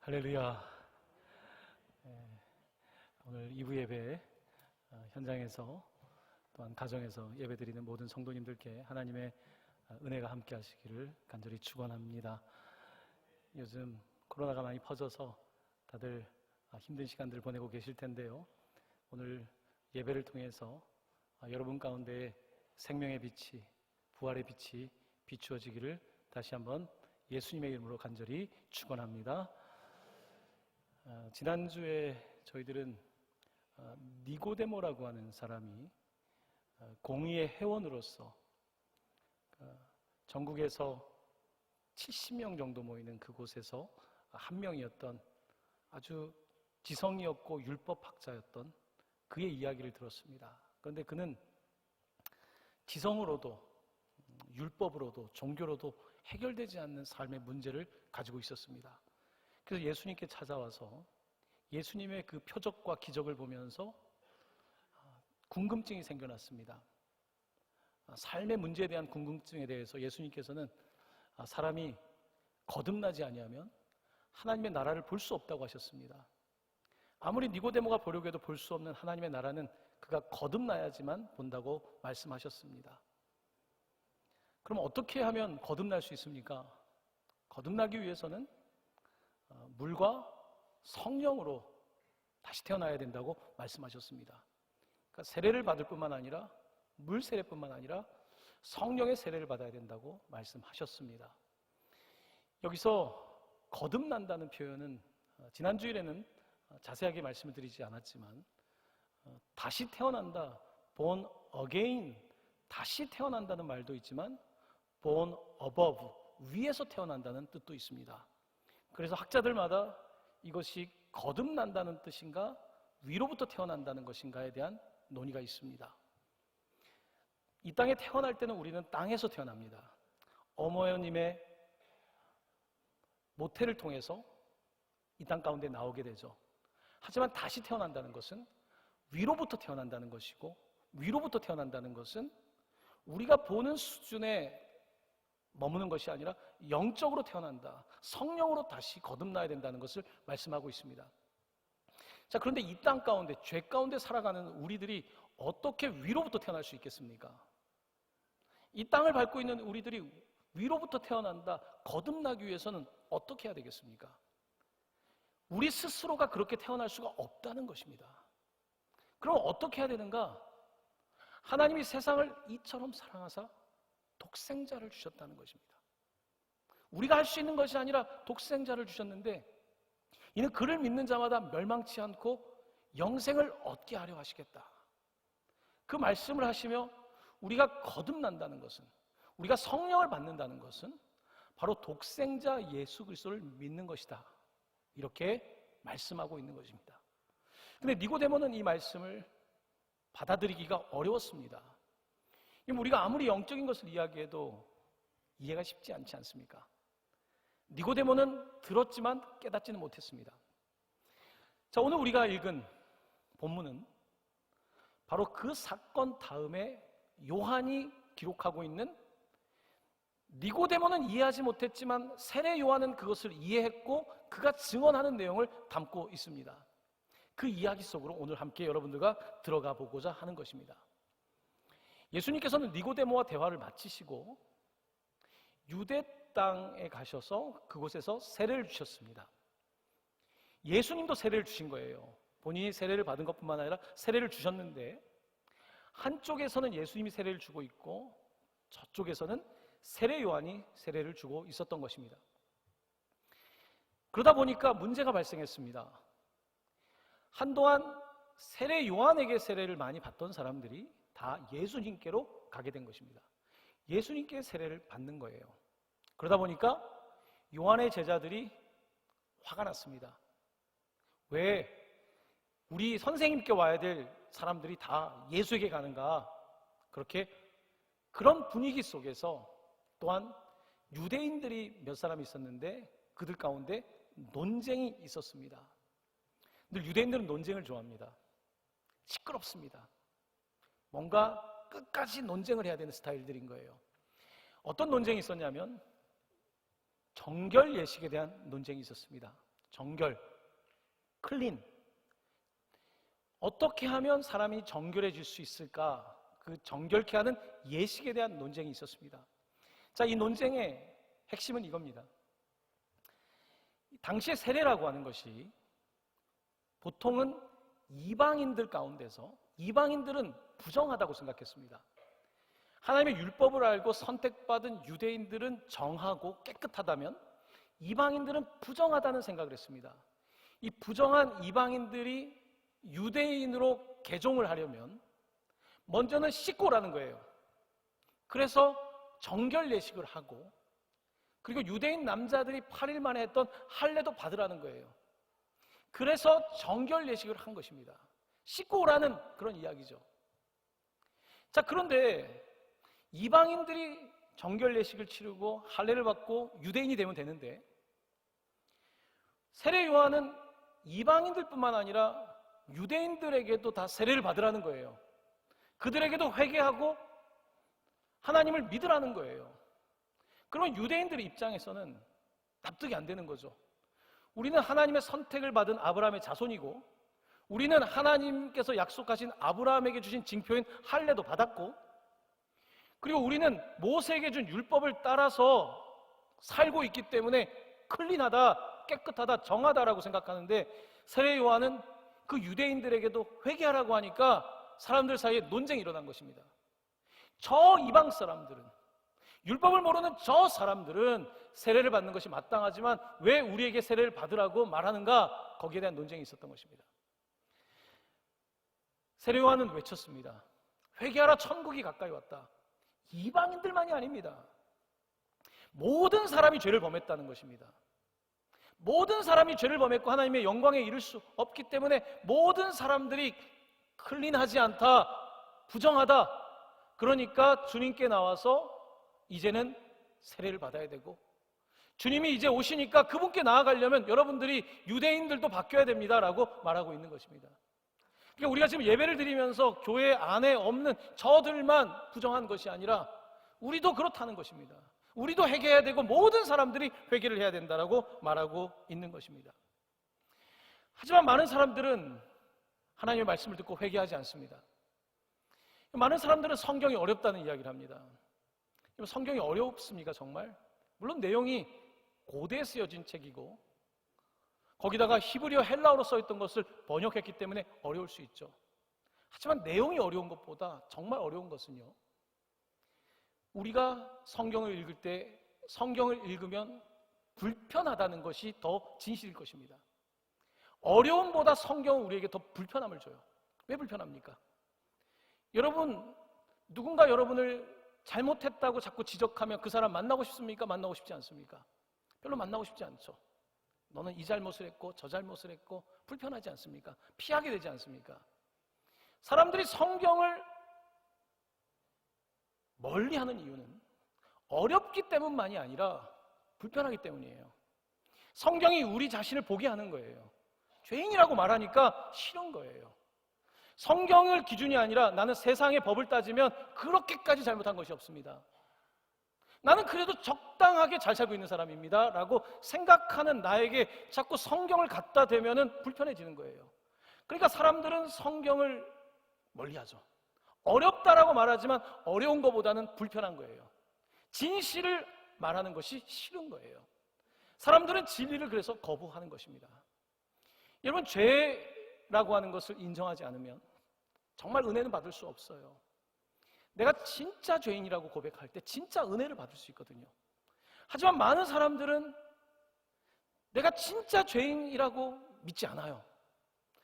할렐루야. 오늘 2부 예배 현장에서 또한 가정에서 예배드리는 모든 성도님들께 하나님의 은혜가 함께 하시기를 간절히 축원합니다. 요즘 코로나가 많이 퍼져서 다들 힘든 시간들을 보내고 계실 텐데요. 오늘 예배를 통해서 여러분 가운데 생명의 빛이, 부활의 빛이 비추어지기를 다시 한번 예수님의 이름으로 간절히 축원합니다. 지난주에 저희들은 니고데모라고 하는 사람이 공의의 회원으로서 전국에서 70명 정도 모이는 그곳에서 한 명이었던 아주 지성이었고 율법학자였던 그의 이야기를 들었습니다. 그런데 그는 지성으로도 율법으로도 종교로도 해결되지 않는 삶의 문제를 가지고 있었습니다. 그래서 예수님께 찾아와서 예수님의 그 표적과 기적을 보면서 궁금증이 생겨났습니다. 삶의 문제에 대한 궁금증에 대해서 예수님께서는 사람이 거듭나지 아니하면 하나님의 나라를 볼 수 없다고 하셨습니다. 아무리 니고데모가 보려고 해도 볼 수 없는 하나님의 나라는 그가 거듭나야지만 본다고 말씀하셨습니다. 그럼 어떻게 하면 거듭날 수 있습니까? 거듭나기 위해서는 물과 성령으로 다시 태어나야 된다고 말씀하셨습니다. 그러니까 세례를 받을 뿐만 아니라 물 세례뿐만 아니라 성령의 세례를 받아야 된다고 말씀하셨습니다. 여기서 거듭난다는 표현은 지난 주일에는 자세하게 말씀을 드리지 않았지만 다시 태어난다, born again, 다시 태어난다는 말도 있지만 born above, 위에서 태어난다는 뜻도 있습니다. 그래서 학자들마다 이것이 거듭난다는 뜻인가 위로부터 태어난다는 것인가에 대한 논의가 있습니다. 이 땅에 태어날 때는 우리는 땅에서 태어납니다. 어머님의 모태를 통해서 이 땅 가운데 나오게 되죠. 하지만 다시 태어난다는 것은 위로부터 태어난다는 것이고, 위로부터 태어난다는 것은 우리가 보는 수준에 머무는 것이 아니라 영적으로 태어난다, 성령으로 다시 거듭나야 된다는 것을 말씀하고 있습니다. 자, 그런데 이 땅 가운데, 죄 가운데 살아가는 우리들이 어떻게 위로부터 태어날 수 있겠습니까? 이 땅을 밟고 있는 우리들이 위로부터 태어난다, 거듭나기 위해서는 어떻게 해야 되겠습니까? 우리 스스로가 그렇게 태어날 수가 없다는 것입니다. 그럼 어떻게 해야 되는가? 하나님이 세상을 이처럼 사랑하사 독생자를 주셨다는 것입니다. 우리가 할 수 있는 것이 아니라 독생자를 주셨는데 이는 그를 믿는 자마다 멸망치 않고 영생을 얻게 하려 하시겠다. 그 말씀을 하시며 우리가 거듭난다는 것은, 우리가 성령을 받는다는 것은 바로 독생자 예수 그리스도를 믿는 것이다, 이렇게 말씀하고 있는 것입니다. 근데 니고데모는 이 말씀을 받아들이기가 어려웠습니다. 우리가 아무리 영적인 것을 이야기해도 이해가 쉽지 않지 않습니까? 니고데모는 들었지만 깨닫지는 못했습니다. 자, 오늘 우리가 읽은 본문은 바로 그 사건 다음에 요한이 기록하고 있는, 니고데모는 이해하지 못했지만 세례 요한은 그것을 이해했고 그가 증언하는 내용을 담고 있습니다. 그 이야기 속으로 오늘 함께 여러분들과 들어가 보고자 하는 것입니다. 예수님께서는 니고데모와 대화를 마치시고 유대 땅에 가셔서 그곳에서 세례를 주셨습니다. 예수님도 세례를 주신 거예요. 본인이 세례를 받은 것뿐만 아니라 세례를 주셨는데, 한쪽에서는 예수님이 세례를 주고 있고 저쪽에서는 세례 요한이 세례를 주고 있었던 것입니다. 그러다 보니까 문제가 발생했습니다. 한동안 세례 요한에게 세례를 많이 받던 사람들이 다 예수님께로 가게 된 것입니다. 예수님께 세례를 받는 거예요. 그러다 보니까 요한의 제자들이 화가 났습니다. 왜 우리 선생님께 와야 될 사람들이 다 예수에게 가는가? 그런 분위기 속에서 또한 유대인들이 몇 사람 있었는데 그들 가운데 논쟁이 있었습니다. 늘 유대인들은 논쟁을 좋아합니다. 시끄럽습니다. 뭔가 끝까지 논쟁을 해야 되는 스타일들인 거예요. 어떤 논쟁이 있었냐면 정결 예식에 대한 논쟁이 있었습니다. 정결, 클린. 어떻게 하면 사람이 정결해질 수 있을까? 그 정결케 하는 예식에 대한 논쟁이 있었습니다. 자, 이 논쟁의 핵심은 이겁니다. 당시의 세례라고 하는 것이 보통은 이방인들 가운데서 이방인들은 부정하다고 생각했습니다. 하나님의 율법을 알고 선택받은 유대인들은 정하고 깨끗하다면 이방인들은 부정하다는 생각을 했습니다. 이 부정한 이방인들이 유대인으로 개종을 하려면 먼저는 씻고 오라는 거예요. 그래서 정결 예식을 하고, 그리고 유대인 남자들이 8일 만에 했던 할례도 받으라는 거예요. 그래서 정결 예식을 한 것입니다. 씻고 오라는 그런 이야기죠. 자, 그런데 이방인들이 정결 예식을 치르고 할례를 받고 유대인이 되면 되는데, 세례 요한은 이방인들뿐만 아니라 유대인들에게도 다 세례를 받으라는 거예요. 그들에게도 회개하고 하나님을 믿으라는 거예요. 그러면 유대인들의 입장에서는 납득이 안 되는 거죠. 우리는 하나님의 선택을 받은 아브라함의 자손이고, 우리는 하나님께서 약속하신 아브라함에게 주신 징표인 할례도 받았고, 그리고 우리는 모세에게 준 율법을 따라서 살고 있기 때문에 클린하다, 깨끗하다, 정하다라고 생각하는데, 세례 요한은 그 유대인들에게도 회개하라고 하니까 사람들 사이에 논쟁이 일어난 것입니다. 저 이방 사람들은, 율법을 모르는 저 사람들은 세례를 받는 것이 마땅하지만 왜 우리에게 세례를 받으라고 말하는가? 거기에 대한 논쟁이 있었던 것입니다. 세례 요한은 외쳤습니다. 회개하라, 천국이 가까이 왔다. 이방인들만이 아닙니다. 모든 사람이 죄를 범했다는 것입니다. 모든 사람이 죄를 범했고 하나님의 영광에 이를 수 없기 때문에 모든 사람들이 클린하지 않다, 부정하다. 그러니까 주님께 나와서 이제는 세례를 받아야 되고, 주님이 이제 오시니까 그분께 나아가려면 여러분들이 유대인들도 바뀌어야 됩니다 라고 말하고 있는 것입니다. 그러니까 우리가 지금 예배를 드리면서 교회 안에 없는 저들만 부정한 것이 아니라 우리도 그렇다는 것입니다. 우리도 회개해야 되고 모든 사람들이 회개를 해야 된다라고 말하고 있는 것입니다. 하지만 많은 사람들은 하나님의 말씀을 듣고 회개하지 않습니다. 많은 사람들은 성경이 어렵다는 이야기를 합니다. 성경이 어렵습니까 정말? 물론 내용이 고대에 쓰여진 책이고 거기다가 히브리어 헬라어로 써있던 것을 번역했기 때문에 어려울 수 있죠. 하지만 내용이 어려운 것보다 정말 어려운 것은요, 우리가 성경을 읽을 때 성경을 읽으면 불편하다는 것이 더 진실일 것입니다. 어려움보다 성경은 우리에게 더 불편함을 줘요. 왜 불편합니까? 여러분, 누군가 여러분을 잘못했다고 자꾸 지적하면 그 사람 만나고 싶습니까? 만나고 싶지 않습니까? 별로 만나고 싶지 않죠. 너는 이 잘못을 했고 저 잘못을 했고 불편하지 않습니까? 피하게 되지 않습니까? 사람들이 성경을 멀리하는 이유는 어렵기 때문만이 아니라 불편하기 때문이에요. 성경이 우리 자신을 보게 하는 거예요. 죄인이라고 말하니까 싫은 거예요. 성경을 기준이 아니라 나는 세상의 법을 따지면 그렇게까지 잘못한 것이 없습니다. 나는 그래도 적당하게 잘 살고 있는 사람입니다 라고 생각하는 나에게 자꾸 성경을 갖다 대면은 불편해지는 거예요. 그러니까 사람들은 성경을 멀리하죠. 어렵다라고 말하지만 어려운 것보다는 불편한 거예요. 진실을 말하는 것이 싫은 거예요. 사람들은 진리를 그래서 거부하는 것입니다. 여러분, 죄라고 하는 것을 인정하지 않으면 정말 은혜는 받을 수 없어요. 내가 진짜 죄인이라고 고백할 때 진짜 은혜를 받을 수 있거든요. 하지만 많은 사람들은 내가 진짜 죄인이라고 믿지 않아요.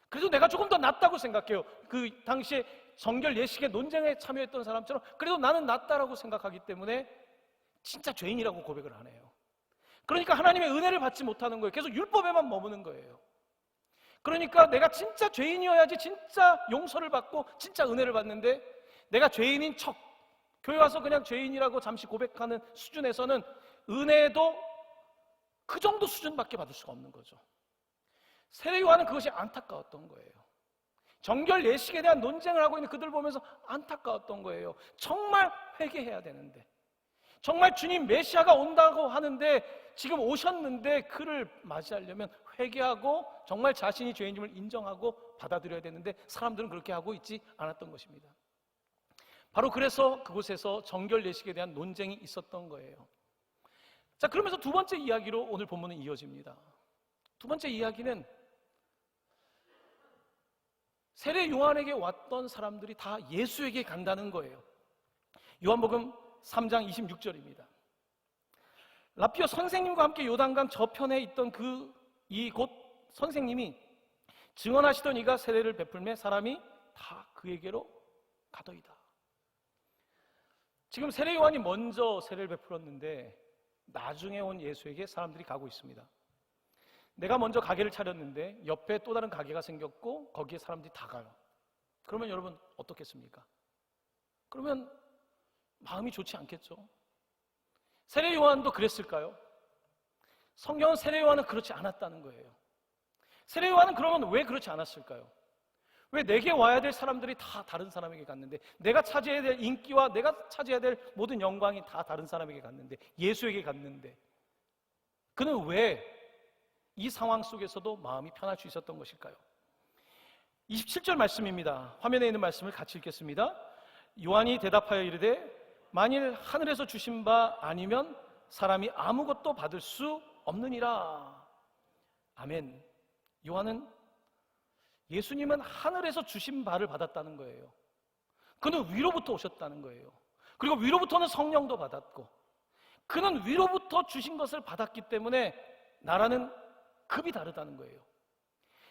그래도 내가 조금 더 낫다고 생각해요. 그 당시에 정결 예식의 논쟁에 참여했던 사람처럼 그래도 나는 낫다라고 생각하기 때문에 진짜 죄인이라고 고백을 안 해요. 그러니까 하나님의 은혜를 받지 못하는 거예요. 계속 율법에만 머무는 거예요. 그러니까 내가 진짜 죄인이어야지 진짜 용서를 받고 진짜 은혜를 받는데, 내가 죄인인 척 교회 와서 그냥 죄인이라고 잠시 고백하는 수준에서는 은혜도 그 정도 수준밖에 받을 수가 없는 거죠. 세례 요한은 그것이 안타까웠던 거예요. 정결 예식에 대한 논쟁을 하고 있는 그들 보면서 안타까웠던 거예요. 정말 회개해야 되는데, 정말 주님 메시아가 온다고 하는데 지금 오셨는데 그를 맞이하려면 회개하고 정말 자신이 죄인임을 인정하고 받아들여야 되는데 사람들은 그렇게 하고 있지 않았던 것입니다. 바로 그래서 그곳에서 정결 예식에 대한 논쟁이 있었던 거예요. 자, 그러면서 두 번째 이야기로 오늘 본문은 이어집니다. 두 번째 이야기는 세례 요한에게 왔던 사람들이 다 예수에게 간다는 거예요. 요한복음 3장 26절입니다. 라피오 선생님과 함께 요단강 저편에 있던 이곳 선생님이 증언하시던 이가 세례를 베풀매 사람이 다 그에게로 가더이다. 지금 세례 요한이 먼저 세례를 베풀었는데 나중에 온 예수에게 사람들이 가고 있습니다. 내가 먼저 가게를 차렸는데 옆에 또 다른 가게가 생겼고 거기에 사람들이 다 가요. 그러면 여러분 어떻겠습니까? 그러면 마음이 좋지 않겠죠? 세례 요한도 그랬을까요? 성경은 세례 요한은 그렇지 않았다는 거예요. 세례 요한은 그러면 왜 그렇지 않았을까요? 왜 내게 와야 될 사람들이 다 다른 사람에게 갔는데, 내가 차지해야 될 인기와 내가 차지해야 될 모든 영광이 다 다른 사람에게 갔는데, 예수에게 갔는데, 그는 왜 이 상황 속에서도 마음이 편할 수 있었던 것일까요? 27절 말씀입니다. 화면에 있는 말씀을 같이 읽겠습니다. 요한이 대답하여 이르되 만일 하늘에서 주신 바 아니면 사람이 아무것도 받을 수 없느니라. 아멘. 요한은 예수님은 하늘에서 주신 바를 받았다는 거예요. 그는 위로부터 오셨다는 거예요. 그리고 위로부터는 성령도 받았고, 그는 위로부터 주신 것을 받았기 때문에 나라는 급이 다르다는 거예요.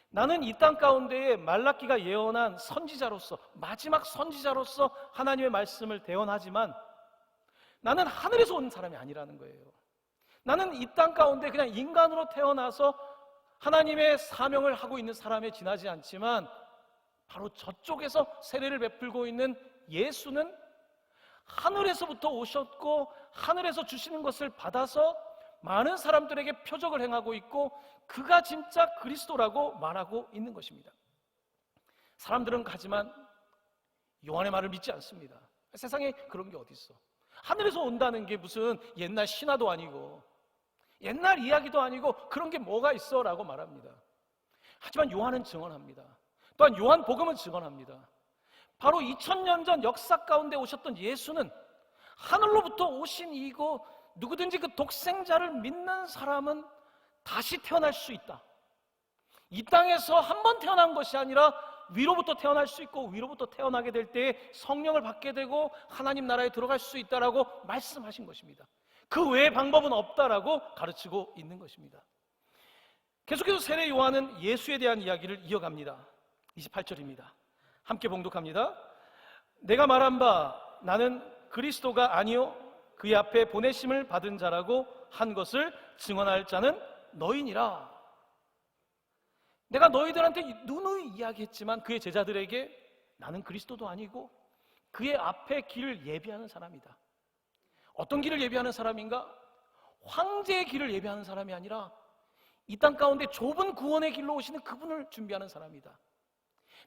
나는 이 땅 가운데에 말라기가 예언한 선지자로서, 마지막 선지자로서 하나님의 말씀을 대언하지만 나는 하늘에서 온 사람이 아니라는 거예요. 나는 이 땅 가운데 그냥 인간으로 태어나서 하나님의 사명을 하고 있는 사람에 지나지 않지만 바로 저쪽에서 세례를 베풀고 있는 예수는 하늘에서부터 오셨고 하늘에서 주시는 것을 받아서 많은 사람들에게 표적을 행하고 있고 그가 진짜 그리스도라고 말하고 있는 것입니다. 사람들은 가지만 요한의 말을 믿지 않습니다. 세상에 그런 게 어디 있어? 하늘에서 온다는 게 무슨 옛날 신화도 아니고 옛날 이야기도 아니고 그런 게 뭐가 있어? 라고 말합니다. 하지만 요한은 증언합니다. 또한 요한복음은 증언합니다. 바로 2000년 전 역사 가운데 오셨던 예수는 하늘로부터 오신 이고 누구든지 그 독생자를 믿는 사람은 다시 태어날 수 있다. 이 땅에서 한 번 태어난 것이 아니라 위로부터 태어날 수 있고 위로부터 태어나게 될 때에 성령을 받게 되고 하나님 나라에 들어갈 수 있다라고 말씀하신 것입니다. 그 외의 방법은 없다라고 가르치고 있는 것입니다. 계속해서 세례 요한은 예수에 대한 이야기를 이어갑니다. 28절입니다. 함께 봉독합니다. 내가 말한 바 나는 그리스도가 아니요 그의 앞에 보내심을 받은 자라고 한 것을 증언할 자는 너희니라. 내가 너희들한테 누누이 이야기했지만 그의 제자들에게 나는 그리스도도 아니고 그의 앞에 길을 예비하는 사람이다. 어떤 길을 예비하는 사람인가? 황제의 길을 예비하는 사람이 아니라 이 땅 가운데 좁은 구원의 길로 오시는 그분을 준비하는 사람이다.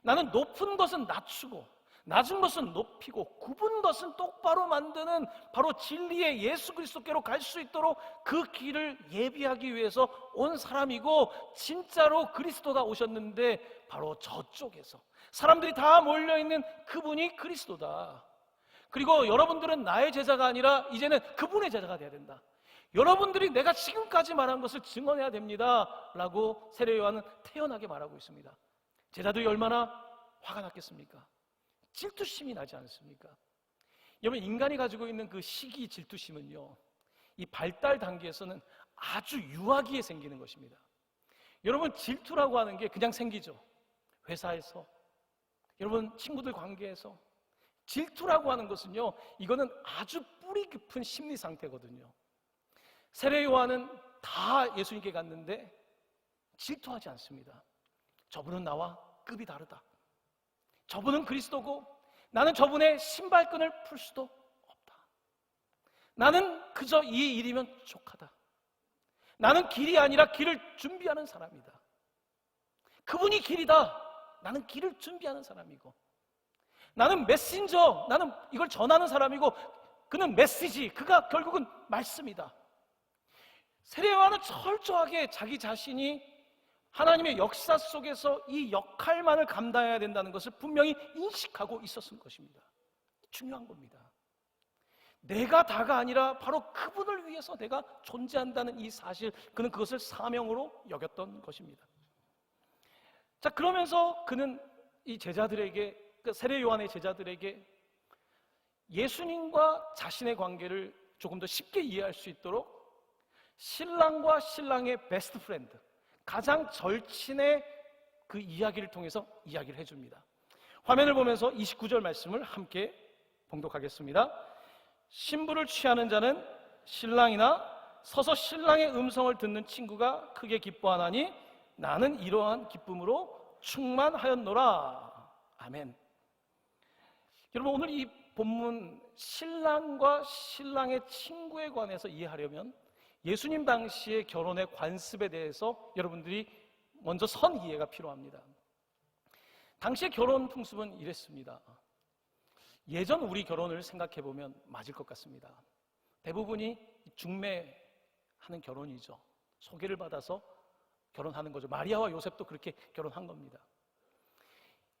나는 높은 것은 낮추고 낮은 것은 높이고 굽은 것은 똑바로 만드는 바로 진리의 예수 그리스도께로 갈 수 있도록 그 길을 예비하기 위해서 온 사람이고, 진짜로 그리스도가 오셨는데 바로 저쪽에서 사람들이 다 몰려있는 그분이 그리스도다. 그리고 여러분들은 나의 제자가 아니라 이제는 그분의 제자가 돼야 된다. 여러분들이 내가 지금까지 말한 것을 증언해야 됩니다 라고 세례 요한은 태연하게 말하고 있습니다. 제자들이 얼마나 화가 났겠습니까? 질투심이 나지 않습니까? 여러분, 인간이 가지고 있는 그 시기 질투심은요, 이 발달 단계에서는 아주 유아기에 생기는 것입니다. 여러분, 질투라고 하는 게 그냥 생기죠. 회사에서, 여러분 친구들 관계에서. 질투라고 하는 것은요, 이거는 아주 뿌리 깊은 심리 상태거든요. 세례 요한은 다 예수님께 갔는데 질투하지 않습니다. 저분은 나와 급이 다르다. 저분은 그리스도고 나는 저분의 신발끈을 풀 수도 없다. 나는 그저 이 일이면 족하다. 나는 길이 아니라 길을 준비하는 사람이다. 그분이 길이다. 나는 길을 준비하는 사람이고, 나는 메신저, 나는 이걸 전하는 사람이고, 그는 메시지, 그가 결국은 말씀이다. 세례요한은 철저하게 자기 자신이 하나님의 역사 속에서 이 역할만을 감당해야 된다는 것을 분명히 인식하고 있었을 것입니다. 중요한 겁니다. 내가 다가 아니라 바로 그분을 위해서 내가 존재한다는 이 사실, 그는 그것을 사명으로 여겼던 것입니다. 자, 그러면서 그는 이 제자들에게, 세례 요한의 제자들에게 예수님과 자신의 관계를 조금 더 쉽게 이해할 수 있도록 신랑과 신랑의 베스트 프렌드, 가장 절친의 그 이야기를 통해서 이야기를 해줍니다. 화면을 보면서 29절 말씀을 함께 봉독하겠습니다. 신부를 취하는 자는 신랑이나 서서 신랑의 음성을 듣는 친구가 크게 기뻐하나니 나는 이러한 기쁨으로 충만하였노라. 아멘. 여러분, 오늘 이 본문 신랑과 신랑의 친구에 관해서 이해하려면 예수님 당시의 결혼의 관습에 대해서 여러분들이 먼저 선 이해가 필요합니다. 당시의 결혼 풍습은 이랬습니다. 예전 우리 결혼을 생각해 보면 맞을 것 같습니다. 대부분이 중매하는 결혼이죠. 소개를 받아서 결혼하는 거죠. 마리아와 요셉도 그렇게 결혼한 겁니다.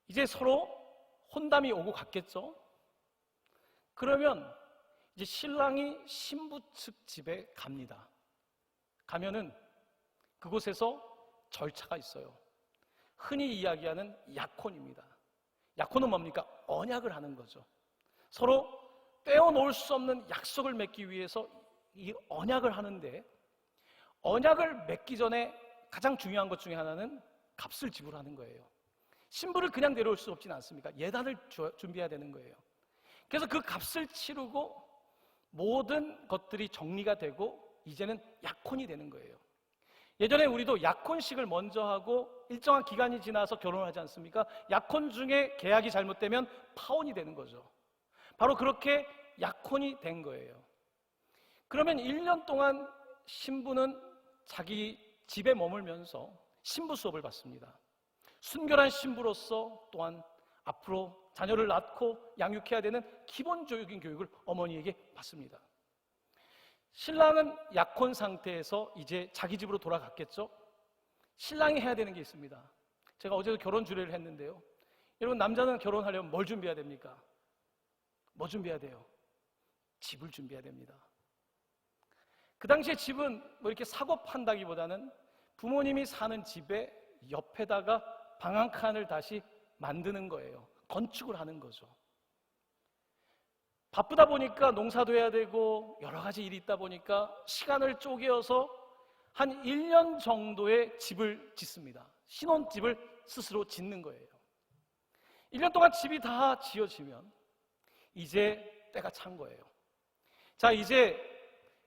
이제 서로 혼담이 오고 갔겠죠. 그러면 이제 신랑이 신부 측 집에 갑니다. 가면은 그곳에서 절차가 있어요. 흔히 이야기하는 약혼입니다. 약혼은 뭡니까? 언약을 하는 거죠. 서로 떼어놓을 수 없는 약속을 맺기 위해서 이 언약을 하는데, 언약을 맺기 전에 가장 중요한 것 중에 하나는 값을 지불하는 거예요. 신부를 그냥 데려올 수 없진 않습니까? 예단을 준비해야 되는 거예요. 그래서 그 값을 치르고 모든 것들이 정리가 되고 이제는 약혼이 되는 거예요. 예전에 우리도 약혼식을 먼저 하고 일정한 기간이 지나서 결혼을 하지 않습니까? 약혼 중에 계약이 잘못되면 파혼이 되는 거죠. 바로 그렇게 약혼이 된 거예요. 그러면 1년 동안 신부는 자기 집에 머물면서 신부 수업을 받습니다. 순결한 신부로서 또한 앞으로 자녀를 낳고 양육해야 되는 기본적인 교육을 어머니에게 받습니다. 신랑은 약혼 상태에서 이제 자기 집으로 돌아갔겠죠? 신랑이 해야 되는 게 있습니다. 제가 어제도 결혼 주례를 했는데요. 여러분, 남자는 결혼하려면 뭘 준비해야 됩니까? 뭐 준비해야 돼요? 집을 준비해야 됩니다. 그 당시에 집은 뭐 이렇게 사고 판다기보다는 부모님이 사는 집에 옆에다가 방 한 칸을 다시 만드는 거예요. 건축을 하는 거죠. 바쁘다 보니까 농사도 해야 되고 여러 가지 일이 있다 보니까 시간을 쪼개어서 한 1년 정도의 집을 짓습니다. 신혼집을 스스로 짓는 거예요. 1년 동안 집이 다 지어지면 이제 때가 찬 거예요. 자, 이제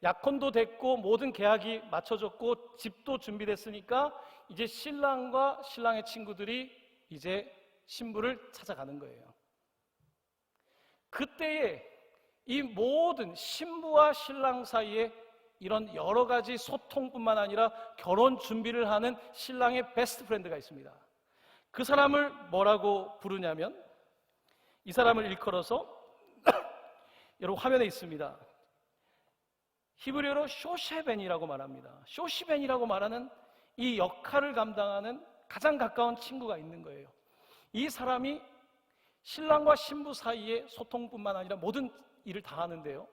약혼도 됐고 모든 계약이 맞춰졌고 집도 준비됐으니까 이제 신랑과 신랑의 친구들이 이제 신부를 찾아가는 거예요. 그때에 이 모든 신부와 신랑 사이에 이런 여러 가지 소통뿐만 아니라 결혼 준비를 하는 신랑의 베스트 프렌드가 있습니다. 그 사람을 뭐라고 부르냐면, 이 사람을 일컬어서 여러분 화면에 있습니다. 히브리어로 쇼쉐벤이라고 말합니다. 쇼시벤이라고 말하는 이 역할을 감당하는 가장 가까운 친구가 있는 거예요. 이 사람이 신랑과 신부 사이의 소통뿐만 아니라 모든 일을 다 하는데요,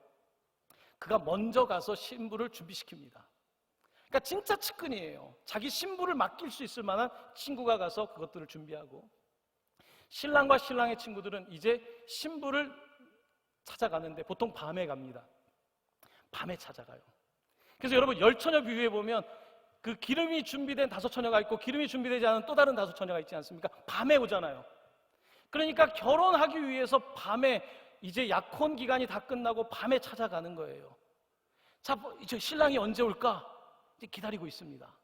그가 먼저 가서 신부를 준비시킵니다. 그러니까 진짜 측근이에요. 자기 신부를 맡길 수 있을 만한 친구가 가서 그것들을 준비하고, 신랑과 신랑의 친구들은 이제 신부를 찾아가는데 보통 밤에 갑니다. 밤에 찾아가요. 그래서 여러분, 열처녀 비유에 보면 그 기름이 준비된 5처녀가 있고 기름이 준비되지 않은 또 다른 5처녀가 있지 않습니까? 밤에 오잖아요. 그러니까 결혼하기 위해서 밤에, 이제 약혼 기간이 다 끝나고 밤에 찾아가는 거예요. 자, 이제 신랑이 언제 올까? 이제 기다리고 있습니다.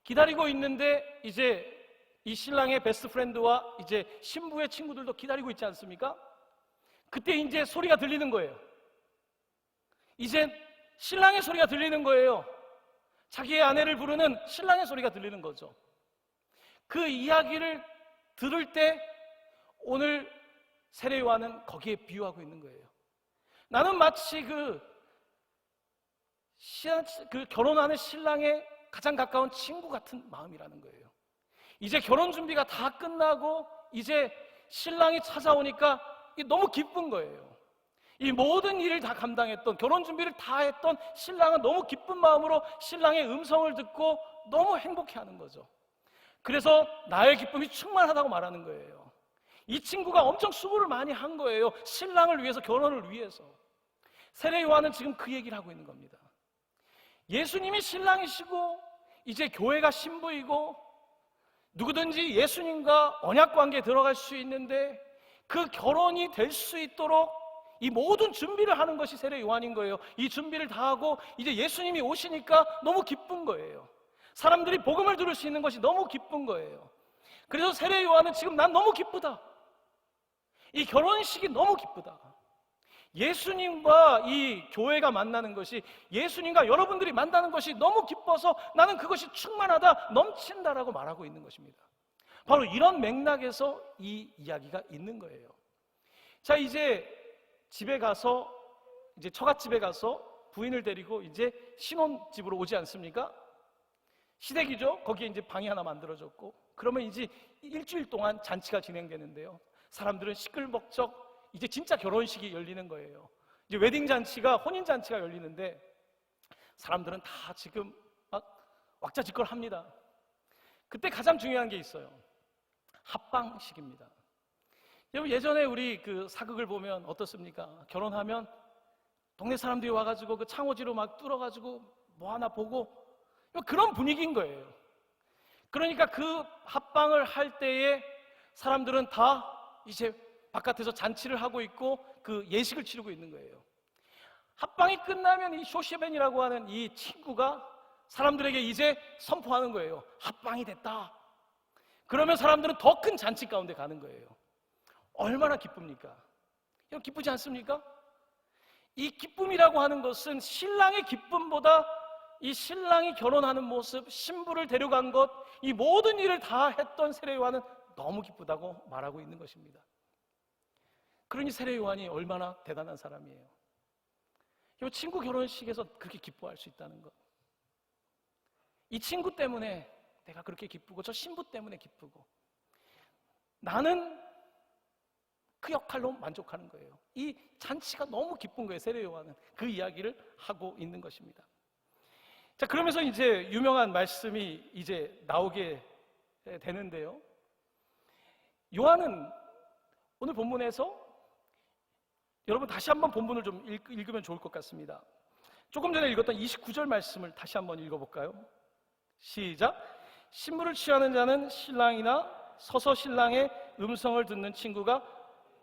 기다리고 있는데 이제 이 신랑의 베스트 프렌드와 이제 신부의 친구들도 기다리고 있지 않습니까? 그때 이제 소리가 들리는 거예요. 이제 신랑의 소리가 들리는 거예요. 자기의 아내를 부르는 신랑의 소리가 들리는 거죠. 그 이야기를 들을 때 오늘 세례요한은 거기에 비유하고 있는 거예요. 나는 마치 결혼하는 신랑의 가장 가까운 친구 같은 마음이라는 거예요. 이제 결혼 준비가 다 끝나고 이제 신랑이 찾아오니까 이게 너무 기쁜 거예요. 이 모든 일을 다 감당했던, 결혼 준비를 다 했던 신랑은 너무 기쁜 마음으로 신랑의 음성을 듣고 너무 행복해하는 거죠. 그래서 나의 기쁨이 충만하다고 말하는 거예요. 이 친구가 엄청 수고를 많이 한 거예요. 신랑을 위해서, 결혼을 위해서. 세례 요한은 지금 그 얘기를 하고 있는 겁니다. 예수님이 신랑이시고 이제 교회가 신부이고 누구든지 예수님과 언약 관계에 들어갈 수 있는데 그 결혼이 될 수 있도록 이 모든 준비를 하는 것이 세례 요한인 거예요. 이 준비를 다 하고 이제 예수님이 오시니까 너무 기쁜 거예요. 사람들이 복음을 들을 수 있는 것이 너무 기쁜 거예요. 그래서 세례 요한은 지금 난 너무 기쁘다. 이 결혼식이 너무 기쁘다. 예수님과 이 교회가 만나는 것이, 예수님과 여러분들이 만나는 것이 너무 기뻐서 나는 그것이 충만하다, 넘친다라고 말하고 있는 것입니다. 바로 이런 맥락에서 이 이야기가 있는 거예요. 자, 이제 집에 가서, 이제 처갓집에 가서 부인을 데리고 이제 신혼집으로 오지 않습니까? 시댁이죠. 거기에 이제 방이 하나 만들어졌고, 그러면 이제 일주일 동안 잔치가 진행되는데요. 사람들은 시끌벅적 이제 진짜 결혼식이 열리는 거예요. 이제 웨딩 잔치가, 혼인 잔치가 열리는데 사람들은 다 지금 막 왁자지껄합니다. 그때 가장 중요한 게 있어요. 합방식입니다. 여러분, 예전에 우리 그 사극을 보면 어떻습니까? 결혼하면 동네 사람들이 와가지고 그 창호지로 막 뚫어가지고 뭐 하나 보고 그런 분위기인 거예요. 그러니까 그 합방을 할 때에 사람들은 다 이제 바깥에서 잔치를 하고 있고 그 예식을 치르고 있는 거예요. 합방이 끝나면 이 쇼시벤이라고 하는 이 친구가 사람들에게 이제 선포하는 거예요. 합방이 됐다. 그러면 사람들은 더 큰 잔치 가운데 가는 거예요. 얼마나 기쁩니까? 여러분, 기쁘지 않습니까? 이 기쁨이라고 하는 것은 신랑의 기쁨보다 이 신랑이 결혼하는 모습, 신부를 데려간 것, 이 모든 일을 다 했던 세례 요한은 너무 기쁘다고 말하고 있는 것입니다. 그러니 세례 요한이 얼마나 대단한 사람이에요. 이 친구 결혼식에서 그렇게 기뻐할 수 있다는 것, 이 친구 때문에 내가 그렇게 기쁘고 저 신부 때문에 기쁘고 나는 그 역할로 만족하는 거예요. 이 잔치가 너무 기쁜 거예요. 세례 요한은 그 이야기를 하고 있는 것입니다. 자, 그러면서 이제 유명한 말씀이 이제 나오게 되는데요. 요한은 오늘 본문에서, 여러분 다시 한번 본문을 좀 읽으면 좋을 것 같습니다. 조금 전에 읽었던 29절 말씀을 다시 한번 읽어볼까요? 시작. 신부를 취하는 자는 신랑이나 서서 신랑의 음성을 듣는 친구가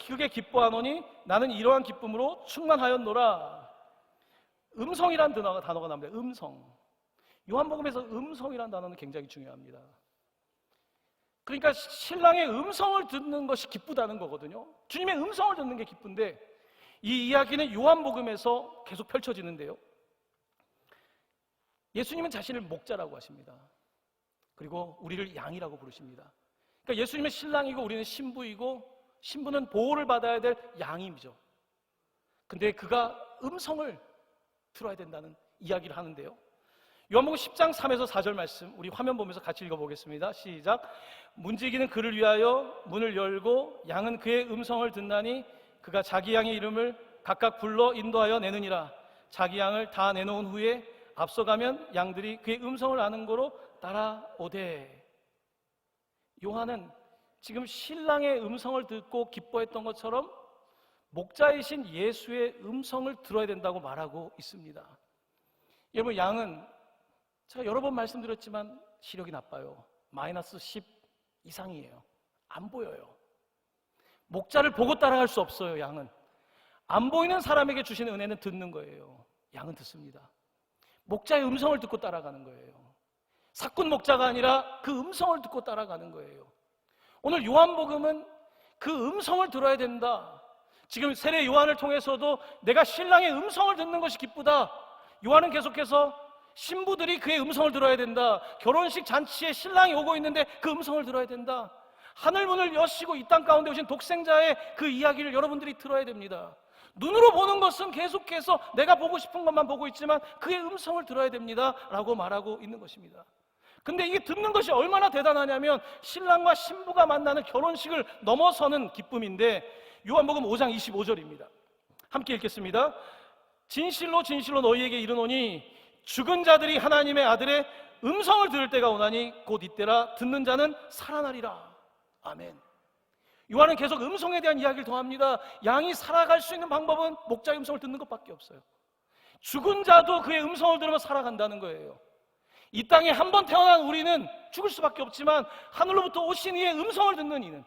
크게 기뻐하노니 나는 이러한 기쁨으로 충만하였노라. 음성이란 단어가 나옵니다. 음성. 요한복음에서 음성이란 단어는 굉장히 중요합니다. 그러니까 신랑의 음성을 듣는 것이 기쁘다는 거거든요. 주님의 음성을 듣는 게 기쁜데 이 이야기는 요한복음에서 계속 펼쳐지는데요. 예수님은 자신을 목자라고 하십니다. 그리고 우리를 양이라고 부르십니다. 그러니까 예수님은 신랑이고 우리는 신부이고, 신부는 보호를 받아야 될 양이죠. 근데 그가 음성을 들어야 된다는 이야기를 하는데요. 요한복음 10장 3에서 4절 말씀 우리 화면 보면서 같이 읽어보겠습니다. 시작. 문지기는 그를 위하여 문을 열고 양은 그의 음성을 듣나니 그가 자기 양의 이름을 각각 불러 인도하여 내느니라. 자기 양을 다 내놓은 후에 앞서가면 양들이 그의 음성을 아는 고로 따라오되. 요한은 지금 신랑의 음성을 듣고 기뻐했던 것처럼 목자이신 예수의 음성을 들어야 된다고 말하고 있습니다. 여러분, 양은 제가 여러 번 말씀드렸지만 시력이 나빠요. -10 이상이에요. 안 보여요. 목자를 보고 따라갈 수 없어요. 양은 안 보이는 사람에게 주시는 은혜는 듣는 거예요. 양은 듣습니다. 목자의 음성을 듣고 따라가는 거예요. 사꾼 목자가 아니라 그 음성을 듣고 따라가는 거예요. 오늘 요한복음은 그 음성을 들어야 된다. 지금 세례 요한을 통해서도 내가 신랑의 음성을 듣는 것이 기쁘다. 요한은 계속해서 신부들이 그의 음성을 들어야 된다. 결혼식 잔치에 신랑이 오고 있는데 그 음성을 들어야 된다. 하늘 문을 여시고 이 땅 가운데 오신 독생자의 그 이야기를 여러분들이 들어야 됩니다. 눈으로 보는 것은 계속해서 내가 보고 싶은 것만 보고 있지만 그의 음성을 들어야 됩니다 라고 말하고 있는 것입니다. 근데 이게 듣는 것이 얼마나 대단하냐면 신랑과 신부가 만나는 결혼식을 넘어서는 기쁨인데, 요한복음 5장 25절입니다. 함께 읽겠습니다. 진실로 진실로 너희에게 이르노니 죽은 자들이 하나님의 아들의 음성을 들을 때가 오나니 곧 이때라. 듣는 자는 살아나리라. 아멘. 요한은 계속 음성에 대한 이야기를 더합니다. 양이 살아갈 수 있는 방법은 목자의 음성을 듣는 것밖에 없어요. 죽은 자도 그의 음성을 들으면 살아간다는 거예요. 이 땅에 한 번 태어난 우리는 죽을 수밖에 없지만 하늘로부터 오신 이의 음성을 듣는 이는,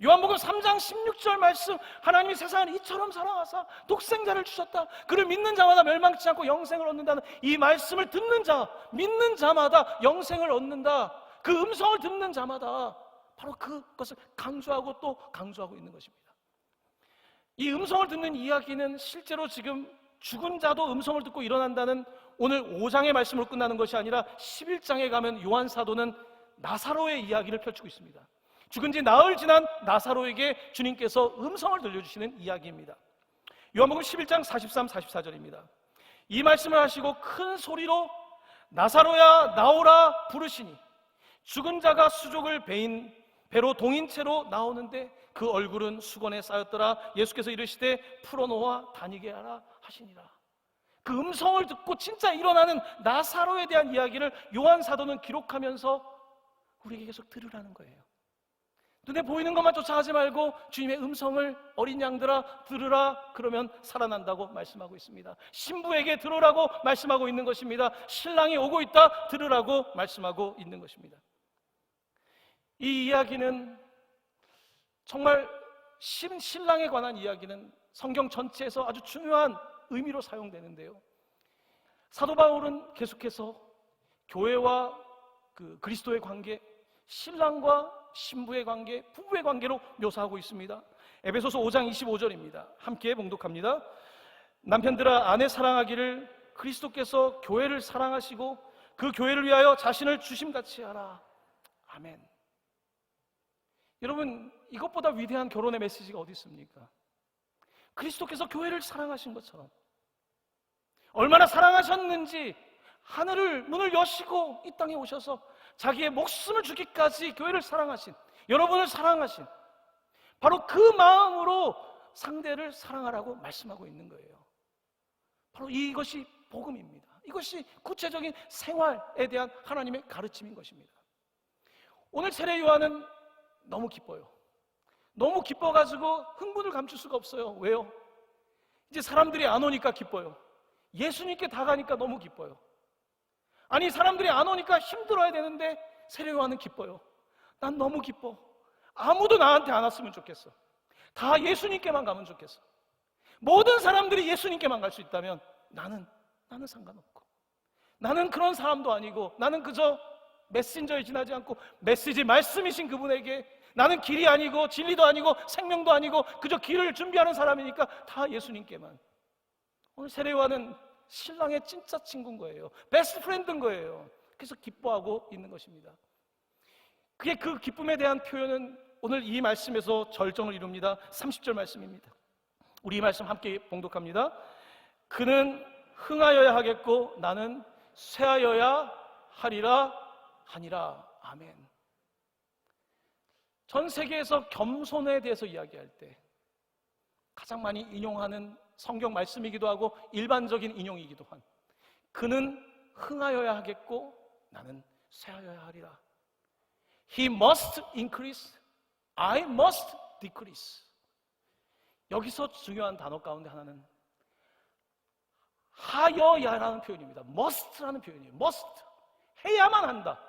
요한복음 3장 16절 말씀, 하나님이 세상을 이처럼 사랑하사 독생자를 주셨다. 그를 믿는 자마다 멸망치 않고 영생을 얻는다는 이 말씀을 듣는 자, 믿는 자마다 영생을 얻는다. 그 음성을 듣는 자마다 바로 그것을 강조하고 또 강조하고 있는 것입니다. 이 음성을 듣는 이야기는 실제로 지금 죽은 자도 음성을 듣고 일어난다는 오늘 5장의 말씀으로 끝나는 것이 아니라 11장에 가면 요한 사도는 나사로의 이야기를 펼치고 있습니다. 죽은 지 나흘 지난 나사로에게 주님께서 음성을 들려주시는 이야기입니다. 요한복음 11장 43, 44절입니다. 이 말씀을 하시고 큰 소리로 나사로야 나오라 부르시니 죽은 자가 수족을 배로 동인 채로 나오는데 그 얼굴은 수건에 쌓였더라. 예수께서 이르시되 풀어놓아 다니게 하라 하시니라. 그 음성을 듣고 진짜 일어나는 나사로에 대한 이야기를 요한 사도는 기록하면서 우리에게 계속 들으라는 거예요. 눈에 보이는 것만 쫓아가지 말고 주님의 음성을 어린 양들아 들으라, 그러면 살아난다고 말씀하고 있습니다. 신부에게 들으라고 말씀하고 있는 것입니다. 신랑이 오고 있다 들으라고 말씀하고 있는 것입니다. 이 이야기는 정말 신랑에 관한 이야기는 성경 전체에서 아주 중요한 의미로 사용되는데요, 사도 바울은 계속해서 교회와 그리스도의 관계, 신랑과 신부의 관계, 부부의 관계로 묘사하고 있습니다. 에베소서 5장 25절입니다. 함께 봉독합니다. 남편들아 아내 사랑하기를 그리스도께서 교회를 사랑하시고 그 교회를 위하여 자신을 주심같이 하라. 아멘. 여러분, 이것보다 위대한 결혼의 메시지가 어디 있습니까? 그리스도께서 교회를 사랑하신 것처럼, 얼마나 사랑하셨는지 하늘을 문을 여시고 이 땅에 오셔서 자기의 목숨을 주기까지 교회를 사랑하신, 여러분을 사랑하신 바로 그 마음으로 상대를 사랑하라고 말씀하고 있는 거예요. 바로 이것이 복음입니다. 이것이 구체적인 생활에 대한 하나님의 가르침인 것입니다. 오늘 세례 요한은 너무 기뻐요. 너무 기뻐가지고 흥분을 감출 수가 없어요. 왜요? 이제 사람들이 안 오니까 기뻐요. 예수님께 다가니까 너무 기뻐요. 아니, 사람들이 안 오니까 힘들어야 되는데 세례 요한은 기뻐요. 난 너무 기뻐. 아무도 나한테 안 왔으면 좋겠어. 다 예수님께만 가면 좋겠어. 모든 사람들이 예수님께만 갈 수 있다면 나는 상관없고, 나는 그런 사람도 아니고, 나는 그저 메신저에 지나지 않고 메시지 말씀이신 그분에게, 나는 길이 아니고 진리도 아니고 생명도 아니고 그저 길을 준비하는 사람이니까 다 예수님께만. 오늘 세례 요한은 신랑의 진짜 친구인 거예요. 베스트 프렌드인 거예요. 그래서 기뻐하고 있는 것입니다. 그의 그 기쁨에 대한 표현은 오늘 이 말씀에서 절정을 이룹니다. 30절 말씀입니다. 우리 이 말씀 함께 봉독합니다. 그는 흥하여야 하겠고 나는 쇠하여야 하리라 하니라. 아멘. 전 세계에서 겸손에 대해서 이야기할 때 가장 많이 인용하는 성경 말씀이기도 하고 일반적인 인용이기도 한, 그는 흥하여야 하겠고 나는 쇠하여야 하리라. He must increase, I must decrease. 여기서 중요한 단어 가운데 하나는 하여야라는 표현입니다. must라는 표현이에요. must, 해야만 한다.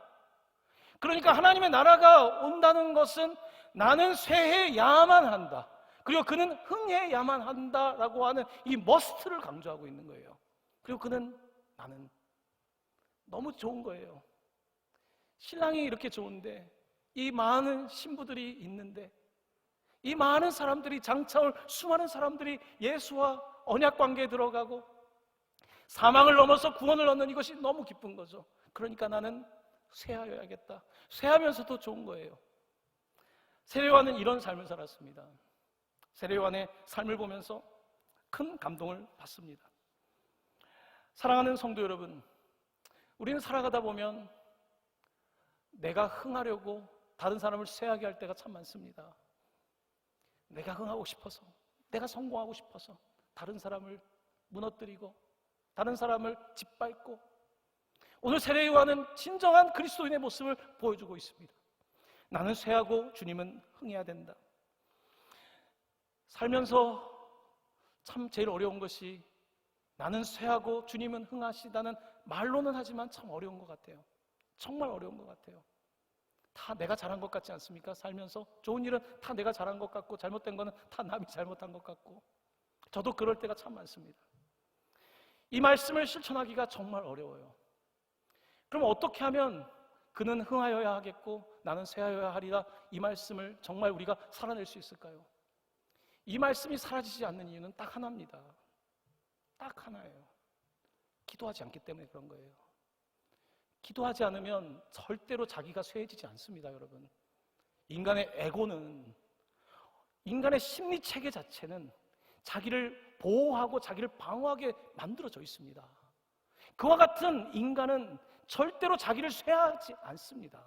그러니까 하나님의 나라가 온다는 것은 나는 쇠해야만 한다, 그리고 그는 흥해야만 한다라고 하는 이 must를 강조하고 있는 거예요. 그리고 나는 너무 좋은 거예요. 신랑이 이렇게 좋은데, 이 많은 신부들이 있는데, 이 많은 사람들이, 장차올 수많은 사람들이 예수와 언약 관계에 들어가고 사망을 넘어서 구원을 얻는 이것이 너무 기쁜 거죠. 그러니까 나는 쇠하여야겠다. 쇠하면서도 좋은 거예요. 세례요한은 이런 삶을 살았습니다. 세례요한의 삶을 보면서 큰 감동을 받습니다. 사랑하는 성도 여러분, 우리는 살아가다 보면 내가 흥하려고 다른 사람을 쇠하게 할 때가 참 많습니다. 내가 흥하고 싶어서, 내가 성공하고 싶어서 다른 사람을 무너뜨리고 다른 사람을 짓밟고, 오늘 세례요한은 진정한 그리스도인의 모습을 보여주고 있습니다. 나는 쇠하고 주님은 흥해야 된다. 살면서 참 제일 어려운 것이 나는 쇠하고 주님은 흥하시다는 말로는 하지만 참 어려운 것 같아요. 정말 어려운 것 같아요. 다 내가 잘한 것 같지 않습니까? 살면서 좋은 일은 다 내가 잘한 것 같고 잘못된 거는 다 남이 잘못한 것 같고, 저도 그럴 때가 참 많습니다. 이 말씀을 실천하기가 정말 어려워요. 그럼 어떻게 하면 그는 흥하여야 하겠고 나는 쇠하여야 하리라, 이 말씀을 정말 우리가 살아낼 수 있을까요? 이 말씀이 사라지지 않는 이유는 딱 하나입니다. 딱 하나예요. 기도하지 않기 때문에 그런 거예요. 기도하지 않으면 절대로 자기가 쇠해지지 않습니다, 여러분. 인간의 에고는, 인간의 심리 체계 자체는 자기를 보호하고 자기를 방어하게 만들어져 있습니다. 그와 같은 인간은 절대로 자기를 쇠하지 않습니다.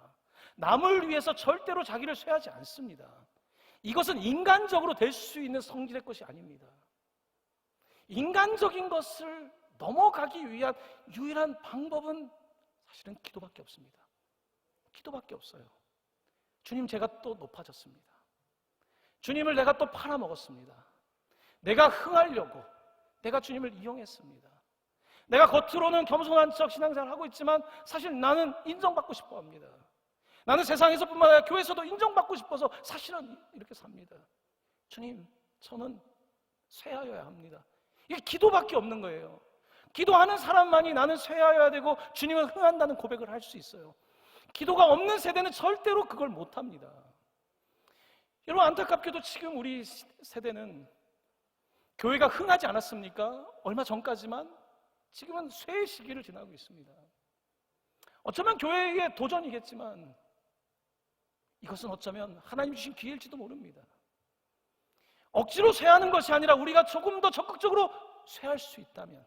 남을 위해서 절대로 자기를 쇠하지 않습니다. 이것은 인간적으로 될 수 있는 성질의 것이 아닙니다. 인간적인 것을 넘어가기 위한 유일한 방법은 사실은 기도밖에 없습니다. 기도밖에 없어요. 주님, 제가 또 높아졌습니다. 주님을 내가 또 팔아먹었습니다. 내가 흥하려고 내가 주님을 이용했습니다. 내가 겉으로는 겸손한 척 신앙생활을 하고 있지만 사실 나는 인정받고 싶어 합니다. 나는 세상에서뿐만 아니라 교회에서도 인정받고 싶어서 사실은 이렇게 삽니다. 주님, 저는 쇠하여야 합니다. 이게 기도밖에 없는 거예요. 기도하는 사람만이 나는 쇠하여야 되고 주님은 흥한다는 고백을 할 수 있어요. 기도가 없는 세대는 절대로 그걸 못합니다. 여러분, 안타깝게도 지금 우리 세대는 교회가 흥하지 않았습니까? 얼마 전까지만. 지금은 쇠의 시기를 지나고 있습니다. 어쩌면 교회의 도전이겠지만 이것은 어쩌면 하나님 주신 기회일지도 모릅니다. 억지로 쇠하는 것이 아니라 우리가 조금 더 적극적으로 쇠할 수 있다면,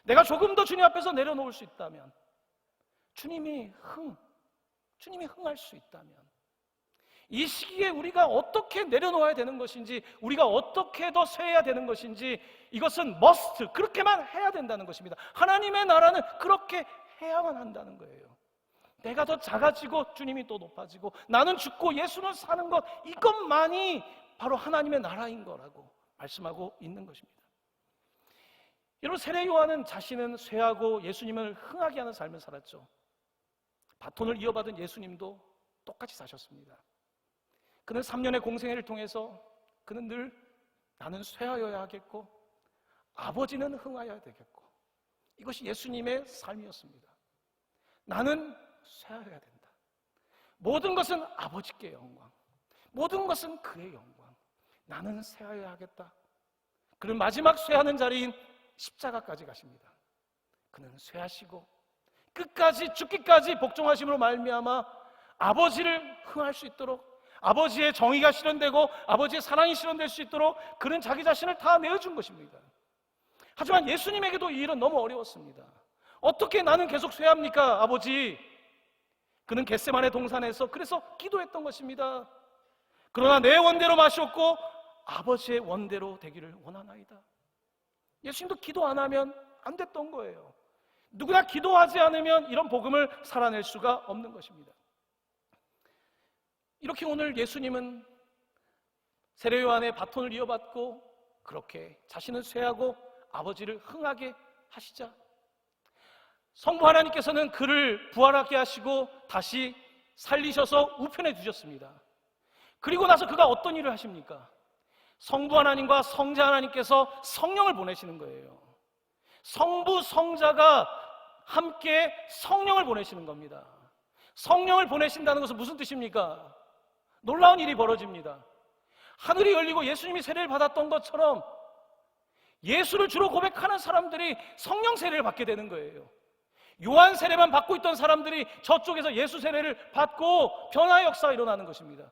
내가 조금 더 주님 앞에서 내려놓을 수 있다면, 주님이 흥할 수 있다면, 이 시기에 우리가 어떻게 내려놓아야 되는 것인지, 우리가 어떻게 더 쇠해야 되는 것인지, 이것은 must, 그렇게만 해야 된다는 것입니다. 하나님의 나라는 그렇게 해야만 한다는 거예요. 내가 더 작아지고 주님이 또 높아지고 나는 죽고 예수는 사는 것, 이것만이 바로 하나님의 나라인 거라고 말씀하고 있는 것입니다. 여러분, 세례 요한은 자신은 쇠하고 예수님을 흥하게 하는 삶을 살았죠. 바톤을 이어받은 예수님도 똑같이 사셨습니다. 그는 3년의 공생애를 통해서 그는 늘 나는 쇠하여야 하겠고 아버지는 흥하여야 되겠고, 이것이 예수님의 삶이었습니다. 나는 쇠하여야 된다. 모든 것은 아버지께 영광, 모든 것은 그의 영광. 나는 쇠하여야 하겠다. 그는 마지막 쇠하는 자리인 십자가까지 가십니다. 그는 쇠하시고 끝까지 죽기까지 복종하심으로 말미암아 아버지를 흥할 수 있도록, 아버지의 정의가 실현되고 아버지의 사랑이 실현될 수 있도록 그는 자기 자신을 다 내어준 것입니다. 하지만 예수님에게도 이 일은 너무 어려웠습니다. 어떻게 나는 계속 쇠합니까, 아버지? 그는 겟세마네 동산에서 그래서 기도했던 것입니다. 그러나 내 원대로 마시옵고 아버지의 원대로 되기를 원하나이다. 예수님도 기도 안 하면 안 됐던 거예요. 누구나 기도하지 않으면 이런 복음을 살아낼 수가 없는 것입니다. 이렇게 오늘 예수님은 세례 요한의 바톤을 이어받고 그렇게 자신은 쇠하고 아버지를 흥하게 하시자 성부 하나님께서는 그를 부활하게 하시고 다시 살리셔서 우편에 두셨습니다. 그리고 나서 그가 어떤 일을 하십니까? 성부 하나님과 성자 하나님께서 성령을 보내시는 거예요. 성부, 성자가 함께 성령을 보내시는 겁니다. 성령을 보내신다는 것은 무슨 뜻입니까? 놀라운 일이 벌어집니다. 하늘이 열리고 예수님이 세례를 받았던 것처럼 예수를 주로 고백하는 사람들이 성령 세례를 받게 되는 거예요. 요한 세례만 받고 있던 사람들이 저쪽에서 예수 세례를 받고 변화의 역사가 일어나는 것입니다.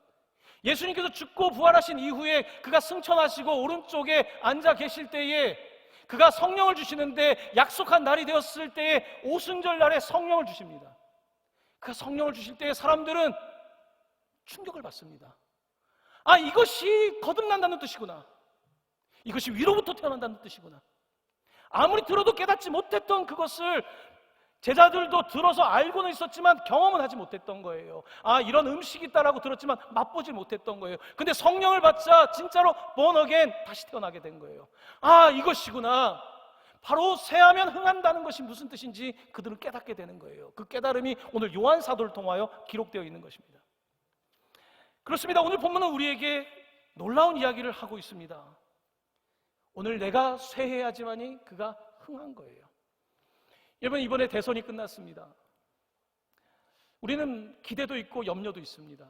예수님께서 죽고 부활하신 이후에 그가 승천하시고 오른쪽에 앉아 계실 때에 그가 성령을 주시는데 약속한 날이 되었을 때에 오순절 날에 성령을 주십니다. 그 성령을 주실 때에 사람들은 충격을 받습니다. 아, 이것이 거듭난다는 뜻이구나. 이것이 위로부터 태어난다는 뜻이구나. 아무리 들어도 깨닫지 못했던 그것을 제자들도 들어서 알고는 있었지만 경험은 하지 못했던 거예요. 아, 이런 음식이 있다라고 들었지만 맛보지 못했던 거예요. 근데 성령을 받자 진짜로 born again, 다시 태어나게 된 거예요. 아, 이것이구나. 바로 새하면 흥한다는 것이 무슨 뜻인지 그들은 깨닫게 되는 거예요. 그 깨달음이 오늘 요한 사도를 통하여 기록되어 있는 것입니다. 그렇습니다. 오늘 본문은 우리에게 놀라운 이야기를 하고 있습니다. 오늘 내가 쇠해야지만이 그가 흥한 거예요. 여러분, 이번에 대선이 끝났습니다. 우리는 기대도 있고 염려도 있습니다.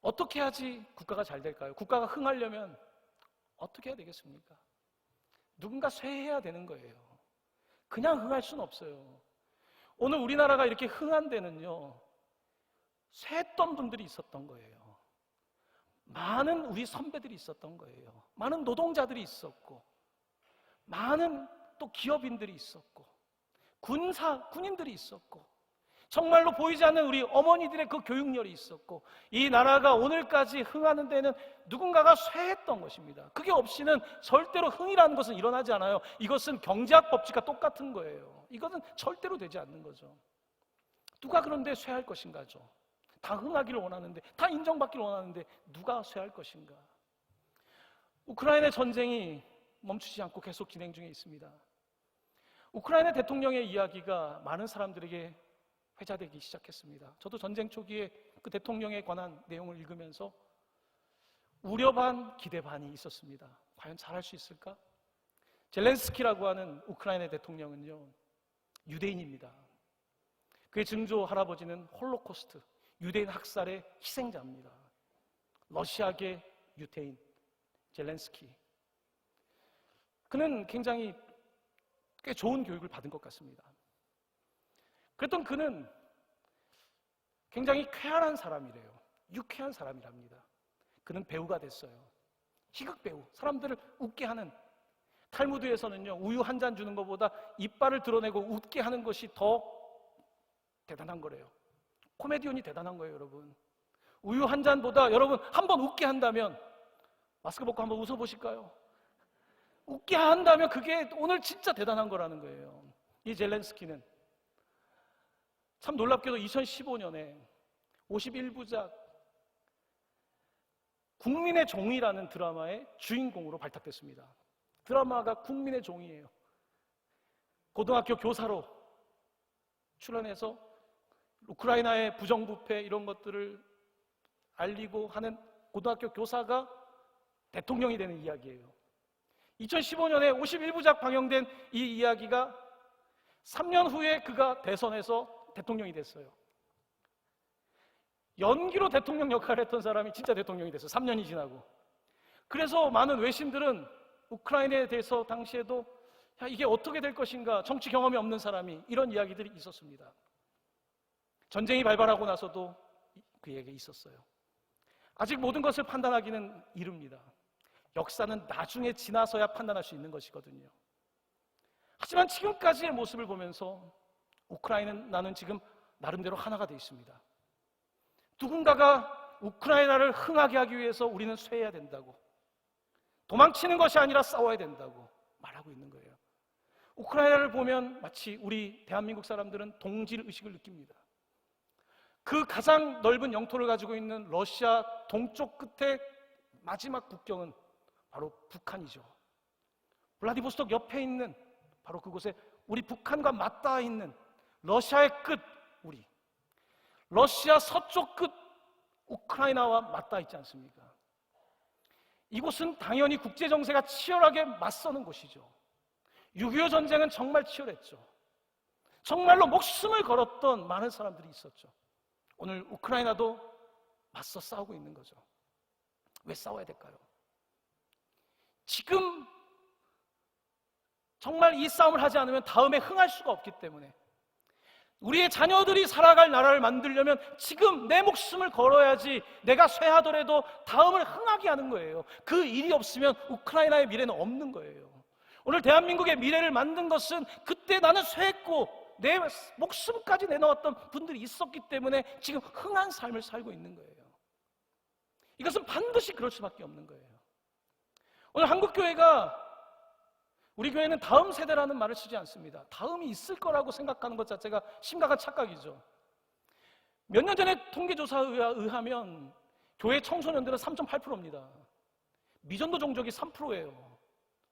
어떻게 해야지 국가가 잘 될까요? 국가가 흥하려면 어떻게 해야 되겠습니까? 누군가 쇠해야 되는 거예요. 그냥 흥할 수는 없어요. 오늘 우리나라가 이렇게 흥한 데는요, 쇠했던 분들이 있었던 거예요. 많은 우리 선배들이 있었던 거예요. 많은 노동자들이 있었고, 많은 또 기업인들이 있었고, 군인들이 있었고, 정말로 보이지 않는 우리 어머니들의 그 교육열이 있었고, 이 나라가 오늘까지 흥하는 데는 누군가가 쇠했던 것입니다. 그게 없이는 절대로 흥이라는 것은 일어나지 않아요. 이것은 경제학 법칙과 똑같은 거예요. 이것은 절대로 되지 않는 거죠. 누가 그런데 쇠할 것인가죠? 다 흥하기를 원하는데, 다 인정받기를 원하는데 누가 쇠할 것인가? 우크라이나 전쟁이 멈추지 않고 계속 진행 중에 있습니다. 우크라이나 대통령의 이야기가 많은 사람들에게 회자되기 시작했습니다. 저도 전쟁 초기에 그 대통령에 관한 내용을 읽으면서 우려 반 기대 반이 있었습니다. 과연 잘할 수 있을까? 젤렌스키라고 하는 우크라이나 대통령은요, 유대인입니다. 그의 증조 할아버지는 홀로코스트, 유대인 학살의 희생자입니다. 러시아계 유태인 젤렌스키. 그는 굉장히 꽤 좋은 교육을 받은 것 같습니다. 그랬던 그는 굉장히 쾌활한 사람이래요. 유쾌한 사람이랍니다. 그는 배우가 됐어요. 희극 배우, 사람들을 웃게 하는. 탈무드에서는요, 우유 한 잔 주는 것보다 이빨을 드러내고 웃게 하는 것이 더 대단한 거래요. 코미디언이 대단한 거예요, 여러분. 우유 한 잔보다 여러분 한번 웃게 한다면, 마스크 벗고 한번 웃어보실까요? 웃게 한다면 그게 오늘 진짜 대단한 거라는 거예요. 이 젤렌스키는 참 놀랍게도 2015년에 51부작 국민의 종이라는 드라마의 주인공으로 발탁됐습니다. 드라마가 국민의 종이에요. 고등학교 교사로 출연해서 우크라이나의 부정부패 이런 것들을 알리고 하는 고등학교 교사가 대통령이 되는 이야기예요. 2015년에 51부작 방영된 이 이야기가 3년 후에 그가 대선에서 대통령이 됐어요. 연기로 대통령 역할을 했던 사람이 진짜 대통령이 됐어요. 3년이 지나고. 그래서 많은 외신들은 우크라이나에 대해서 당시에도 야, 이게 어떻게 될 것인가, 정치 경험이 없는 사람이, 이런 이야기들이 있었습니다. 전쟁이 발발하고 나서도 그에게 있었어요. 아직 모든 것을 판단하기는 이릅니다. 역사는 나중에 지나서야 판단할 수 있는 것이거든요. 하지만 지금까지의 모습을 보면서 우크라이나는 지금 나름대로 하나가 되어 있습니다. 누군가가 우크라이나를 흥하게 하기 위해서 우리는 쇠해야 된다고, 도망치는 것이 아니라 싸워야 된다고 말하고 있는 거예요. 우크라이나를 보면 마치 우리 대한민국 사람들은 동질의식을 느낍니다. 그 가장 넓은 영토를 가지고 있는 러시아 동쪽 끝에 마지막 국경은 바로 북한이죠. 블라디보스톡 옆에 있는 바로 그곳에 우리 북한과 맞닿아 있는 러시아의 끝, 우리 러시아 서쪽 끝 우크라이나와 맞닿아 있지 않습니까? 이곳은 당연히 국제정세가 치열하게 맞서는 곳이죠. 6.25 전쟁은 정말 치열했죠. 정말로 목숨을 걸었던 많은 사람들이 있었죠. 오늘 우크라이나도 맞서 싸우고 있는 거죠. 왜 싸워야 될까요? 지금 정말 이 싸움을 하지 않으면 다음에 흥할 수가 없기 때문에, 우리의 자녀들이 살아갈 나라를 만들려면 지금 내 목숨을 걸어야지 내가 쇠하더라도 다음을 흥하게 하는 거예요. 그 일이 없으면 우크라이나의 미래는 없는 거예요. 오늘 대한민국의 미래를 만든 것은 그때 나는 쇠했고 내 목숨까지 내놓았던 분들이 있었기 때문에 지금 흥한 삶을 살고 있는 거예요. 이것은 반드시 그럴 수밖에 없는 거예요. 오늘 한국교회가, 우리 교회는 다음 세대라는 말을 쓰지 않습니다. 다음이 있을 거라고 생각하는 것 자체가 심각한 착각이죠. 몇 년 전에 통계조사에 의하면 교회 청소년들은 3.8%입니다. 미전도 종족이 3%예요.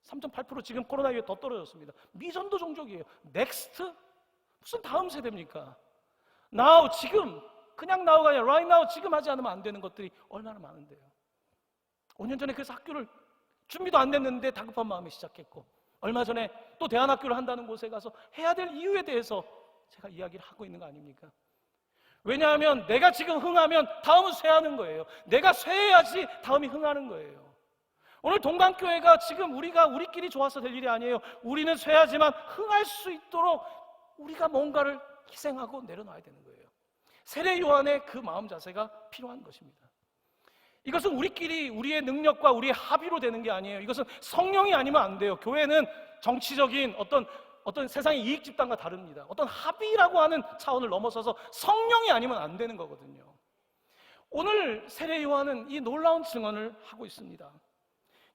3.8% 지금 코로나 이후에 더 떨어졌습니다. 미전도 종족이에요. 넥스트? 무슨 다음 세대입니까? now, 지금, 그냥 now가 아니라 right now, 지금 하지 않으면 안 되는 것들이 얼마나 많은데요. 5년 전에 그래서 학교를 준비도 안 됐는데 다급한 마음에 시작했고, 얼마 전에 또 대안학교를 한다는 곳에 가서 해야 될 이유에 대해서 제가 이야기를 하고 있는 거 아닙니까? 왜냐하면 내가 지금 흥하면 다음은 쇠하는 거예요. 내가 쇠해야지 다음이 흥하는 거예요. 오늘 동강교회가 지금 우리끼리 좋아서 될 일이 아니에요. 우리는 쇠하지만 흥할 수 있도록 우리가 뭔가를 희생하고 내려놔야 되는 거예요. 세례 요한의 그 마음 자세가 필요한 것입니다. 이것은 우리끼리 우리의 능력과 우리의 합의로 되는 게 아니에요. 이것은 성령이 아니면 안 돼요. 교회는 정치적인 어떤 세상의 이익 집단과 다릅니다. 어떤 합의라고 하는 차원을 넘어서서 성령이 아니면 안 되는 거거든요. 오늘 세례 요한은 이 놀라운 증언을 하고 있습니다.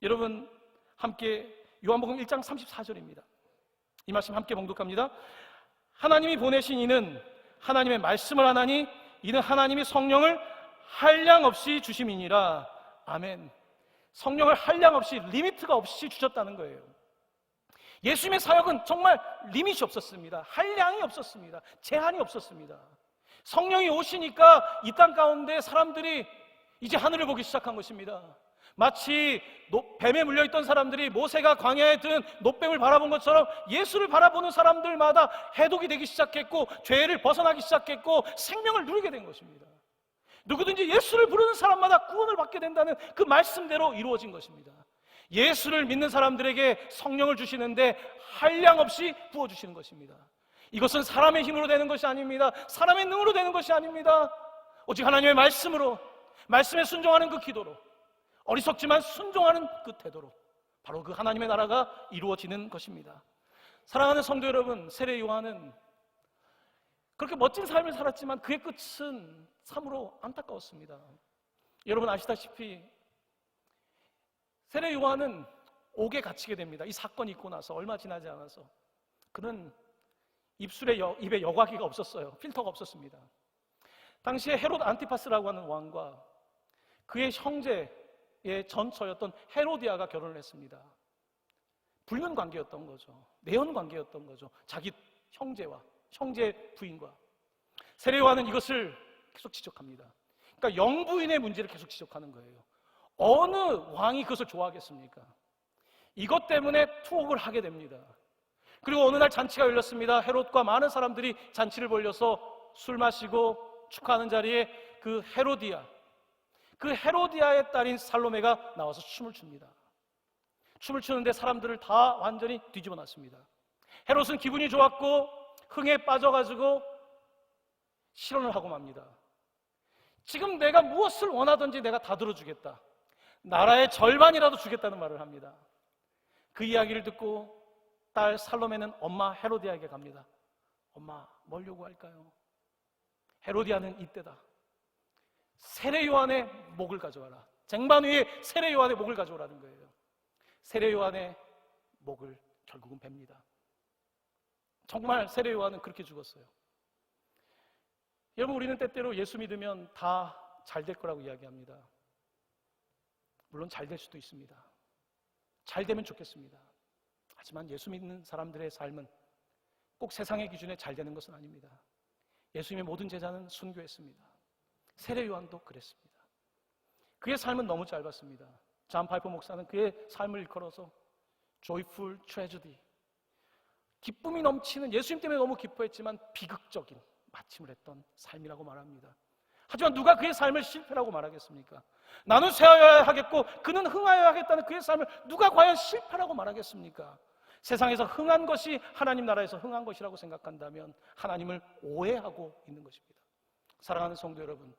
여러분 함께 요한복음 1장 34절입니다. 이 말씀 함께 봉독합니다. 하나님이 보내신 이는 하나님의 말씀을 하나니 이는 하나님이 성령을 한량 없이 주심이니라. 아멘. 성령을 한량 없이, 리미트가 없이 주셨다는 거예요. 예수님의 사역은 정말 리밋이 없었습니다. 한량이 없었습니다. 제한이 없었습니다. 성령이 오시니까 이 땅 가운데 사람들이 이제 하늘을 보기 시작한 것입니다. 마치 뱀에 물려있던 사람들이 모세가 광야에 든 놋뱀을 바라본 것처럼 예수를 바라보는 사람들마다 해독이 되기 시작했고 죄를 벗어나기 시작했고 생명을 누리게 된 것입니다. 누구든지 예수를 부르는 사람마다 구원을 받게 된다는 그 말씀대로 이루어진 것입니다. 예수를 믿는 사람들에게 성령을 주시는데 한량 없이 부어주시는 것입니다. 이것은 사람의 힘으로 되는 것이 아닙니다. 사람의 능으로 되는 것이 아닙니다. 오직 하나님의 말씀으로, 말씀에 순종하는 그 기도로, 어리석지만 순종하는 그 태도로 바로 그 하나님의 나라가 이루어지는 것입니다. 사랑하는 성도 여러분, 세례 요한은 그렇게 멋진 삶을 살았지만 그의 끝은 참으로 안타까웠습니다. 여러분 아시다시피 세례 요한은 옥에 갇히게 됩니다. 이 사건이 있고 나서 얼마 지나지 않아서. 그는 입에 여과기가 없었어요. 필터가 없었습니다. 당시에 헤롯 안티파스라고 하는 왕과 그의 형제의 전처였던 헤로디아가 결혼을 했습니다. 불륜 관계였던 거죠. 내연 관계였던 거죠. 자기 형제와 형제 부인과. 세례 요한은 이것을 계속 지적합니다. 그러니까 영부인의 문제를 계속 지적하는 거예요. 어느 왕이 그것을 좋아하겠습니까? 이것 때문에 투옥을 하게 됩니다. 그리고 어느 날 잔치가 열렸습니다. 헤롯과 많은 사람들이 잔치를 벌려서 술 마시고 축하하는 자리에 그 헤로디아의 딸인 살로메가 나와서 춤을 춥니다. 춤을 추는데 사람들을 다 완전히 뒤집어 놨습니다. 헤롯은 기분이 좋았고 흥에 빠져가지고 실언을 하고 맙니다. 지금 내가 무엇을 원하든지 내가 다 들어주겠다. 나라의 절반이라도 주겠다는 말을 합니다. 그 이야기를 듣고 딸 살로메는 엄마 헤로디아에게 갑니다. 엄마, 뭘 요구할까요? 헤로디아는 이때다. 세례 요한의 목을 가져와라. 쟁반 위에 세례 요한의 목을 가져오라는 거예요. 세례 요한의 목을 결국은 팹니다. 정말 세례 요한은 그렇게 죽었어요. 여러분, 우리는 때때로 예수 믿으면 다 잘 될 거라고 이야기합니다. 물론 잘 될 수도 있습니다. 잘 되면 좋겠습니다. 하지만 예수 믿는 사람들의 삶은 꼭 세상의 기준에 잘 되는 것은 아닙니다. 예수님의 모든 제자는 순교했습니다. 세례 요한도 그랬습니다. 그의 삶은 너무 짧았습니다. 존 파이퍼 목사는 그의 삶을 일컬어서 joyful tragedy, 기쁨이 넘치는, 예수님 때문에 너무 기뻐했지만 비극적인 마침을 했던 삶이라고 말합니다. 하지만 누가 그의 삶을 실패라고 말하겠습니까? 나는 쇠하여야 하겠고 그는 흥하여야 하겠다는 그의 삶을 누가 과연 실패라고 말하겠습니까? 세상에서 흥한 것이 하나님 나라에서 흥한 것이라고 생각한다면 하나님을 오해하고 있는 것입니다. 사랑하는 성도 여러분,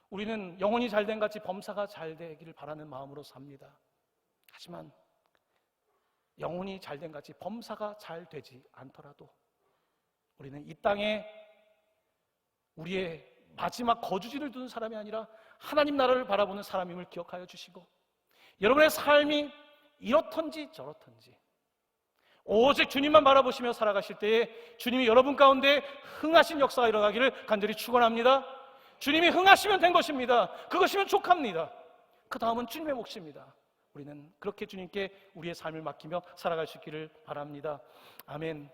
우리는 영혼이 잘된 같이 범사가 잘 되기를 바라는 마음으로 삽니다. 하지만 영혼이 잘된 같이 범사가 잘 되지 않더라도 우리는 이 땅에 우리의 마지막 거주지를 두는 사람이 아니라 하나님 나라를 바라보는 사람임을 기억하여 주시고, 여러분의 삶이 이렇던지 저렇던지 오직 주님만 바라보시며 살아가실 때에 주님이 여러분 가운데 흥하신 역사가 일어나기를 간절히 축원합니다. 주님이 흥하시면 된 것입니다. 그것이면 족합니다. 그 다음은 주님의 몫입니다. 우리는 그렇게 주님께 우리의 삶을 맡기며 살아갈 수 있기를 바랍니다. 아멘.